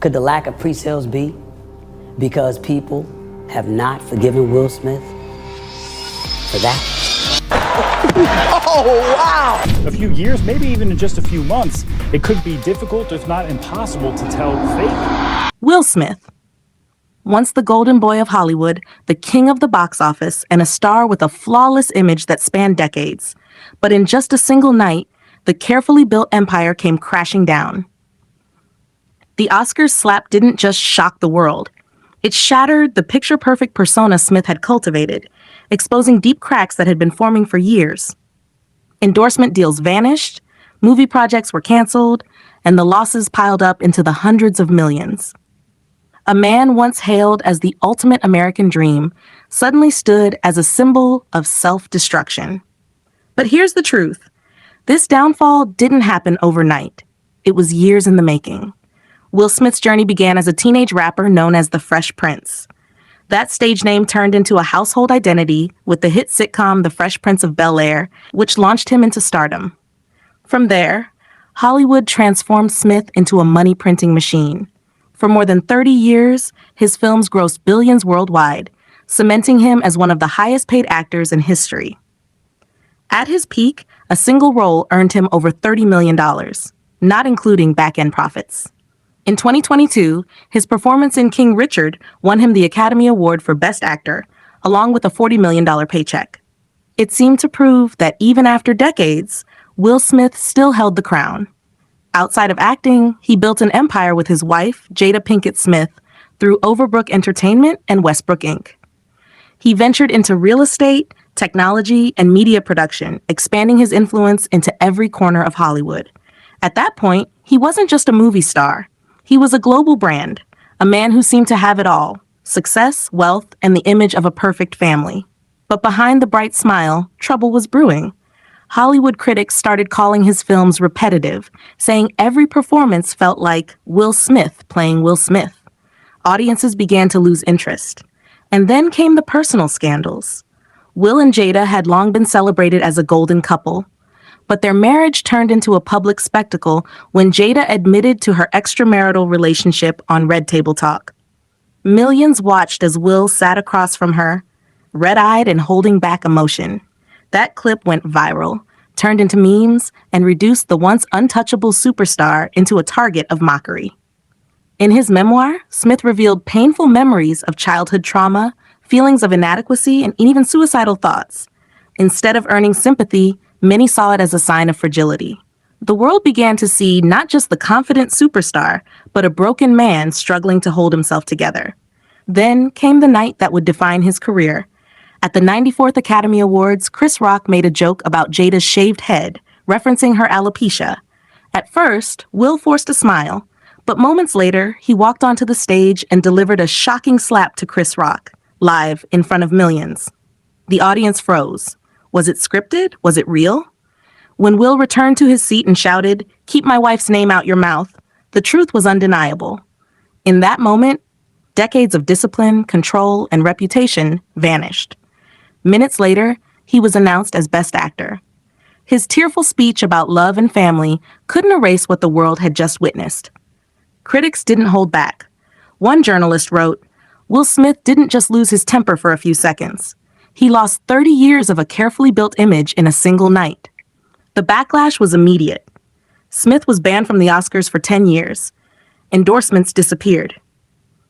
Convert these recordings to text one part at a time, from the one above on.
Could the lack of pre-sales be because people have not forgiven Will Smith for that? Oh, wow! A few years, maybe even in just a few months, it could be difficult, if not impossible, to tell fake. Will Smith. Once the golden boy of Hollywood, the king of the box office, and a star with a flawless image that spanned decades. But in just a single night, the carefully built empire came crashing down. The Oscars slap didn't just shock the world. It shattered the picture-perfect persona Smith had cultivated, exposing deep cracks that had been forming for years. Endorsement deals vanished, movie projects were canceled, and the losses piled up into the hundreds of millions. A man once hailed as the ultimate American dream suddenly stood as a symbol of self-destruction. But here's the truth. This downfall didn't happen overnight. It was years in the making. Will Smith's journey began as a teenage rapper known as the Fresh Prince. That stage name turned into a household identity with the hit sitcom The Fresh Prince of Bel-Air, which launched him into stardom. From there, Hollywood transformed Smith into a money-printing machine. For more than 30 years, his films grossed billions worldwide, cementing him as one of the highest-paid actors in history. At his peak, a single role earned him over $30 million, not including back-end profits. In 2022, his performance in King Richard won him the Academy Award for Best Actor, along with a $40 million paycheck. It seemed to prove that even after decades, Will Smith still held the crown. Outside of acting, he built an empire with his wife, Jada Pinkett Smith, through Overbrook Entertainment and Westbrook Inc. He ventured into real estate, technology, and media production, expanding his influence into every corner of Hollywood. At that point, he wasn't just a movie star. He was a global brand, a man who seemed to have it all: success, wealth, and the image of a perfect family. But behind the bright smile, trouble was brewing. Hollywood critics started calling his films repetitive, saying every performance felt like Will Smith playing Will Smith. Audiences began to lose interest. And then came the personal scandals. Will and Jada had long been celebrated as a golden couple, but their marriage turned into a public spectacle when Jada admitted to her extramarital relationship on Red Table Talk. Millions watched as Will sat across from her, red-eyed and holding back emotion. That clip went viral, turned into memes, and reduced the once untouchable superstar into a target of mockery. In his memoir, Smith revealed painful memories of childhood trauma, feelings of inadequacy, and even suicidal thoughts. Instead of earning sympathy, many saw it as a sign of fragility. The world began to see not just the confident superstar, but a broken man struggling to hold himself together. Then came the night that would define his career. At the 94th Academy Awards, Chris Rock made a joke about Jada's shaved head, referencing her alopecia. At first, Will forced a smile, but moments later, he walked onto the stage and delivered a shocking slap to Chris Rock, live in front of millions. The audience froze. Was it scripted? Was it real? When Will returned to his seat and shouted, "Keep my wife's name out your mouth," the truth was undeniable. In that moment, decades of discipline, control, and reputation vanished. Minutes later, he was announced as Best Actor. His tearful speech about love and family couldn't erase what the world had just witnessed. Critics didn't hold back. One journalist wrote, "Will Smith didn't just lose his temper for a few seconds. He lost 30 years of a carefully built image in a single night." The backlash was immediate. Smith was banned from the Oscars for 10 years. Endorsements disappeared.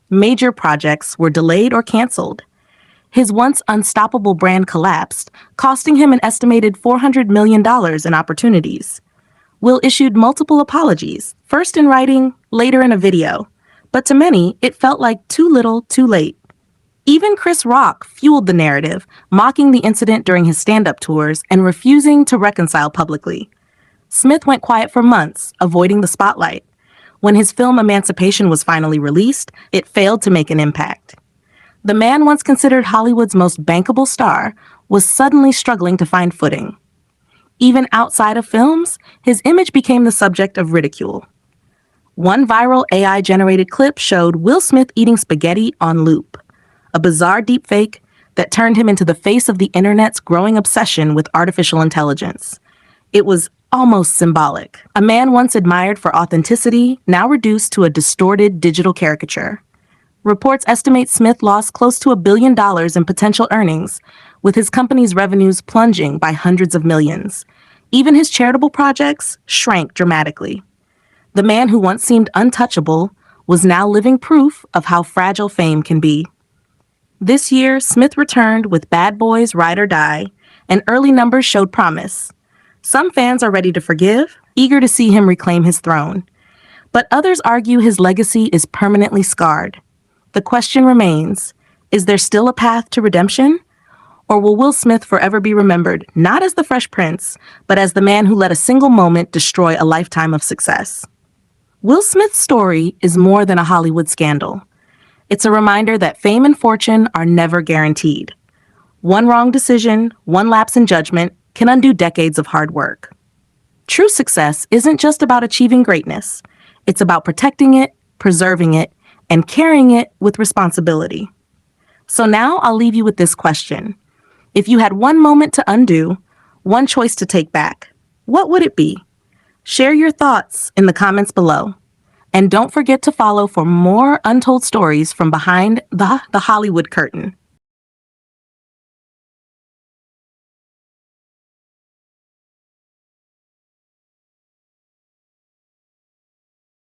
Major projects were delayed or canceled. His once unstoppable brand collapsed, costing him an estimated $400 million in opportunities. Will issued multiple apologies, first in writing, later in a video. But to many, it felt like too little, too late. Even Chris Rock fueled the narrative, mocking the incident during his stand-up tours and refusing to reconcile publicly. Smith went quiet for months, avoiding the spotlight. When his film Emancipation was finally released, it failed to make an impact. The man once considered Hollywood's most bankable star was suddenly struggling to find footing. Even outside of films, his image became the subject of ridicule. One viral AI-generated clip showed Will Smith eating spaghetti on loop, a bizarre deepfake that turned him into the face of the internet's growing obsession with artificial intelligence. It was almost symbolic. A man once admired for authenticity, now reduced to a distorted digital caricature. Reports estimate Smith lost close to $1 billion in potential earnings, with his company's revenues plunging by hundreds of millions. Even his charitable projects shrank dramatically. The man who once seemed untouchable was now living proof of how fragile fame can be. This year, Smith returned with Bad Boys Ride or Die, and early numbers showed promise. Some fans are ready to forgive, eager to see him reclaim his throne. But others argue his legacy is permanently scarred. The question remains, is there still a path to redemption? Or will Will Smith forever be remembered not as the Fresh Prince, but as the man who let a single moment destroy a lifetime of success? Will Smith's story is more than a Hollywood scandal. It's a reminder that fame and fortune are never guaranteed. One wrong decision, one lapse in judgment, can undo decades of hard work. True success isn't just about achieving greatness. It's about protecting it, preserving it, and carrying it with responsibility. So now I'll leave you with this question. If you had one moment to undo, one choice to take back, what would it be? Share your thoughts in the comments below. And don't forget to follow for more untold stories from behind the Hollywood curtain.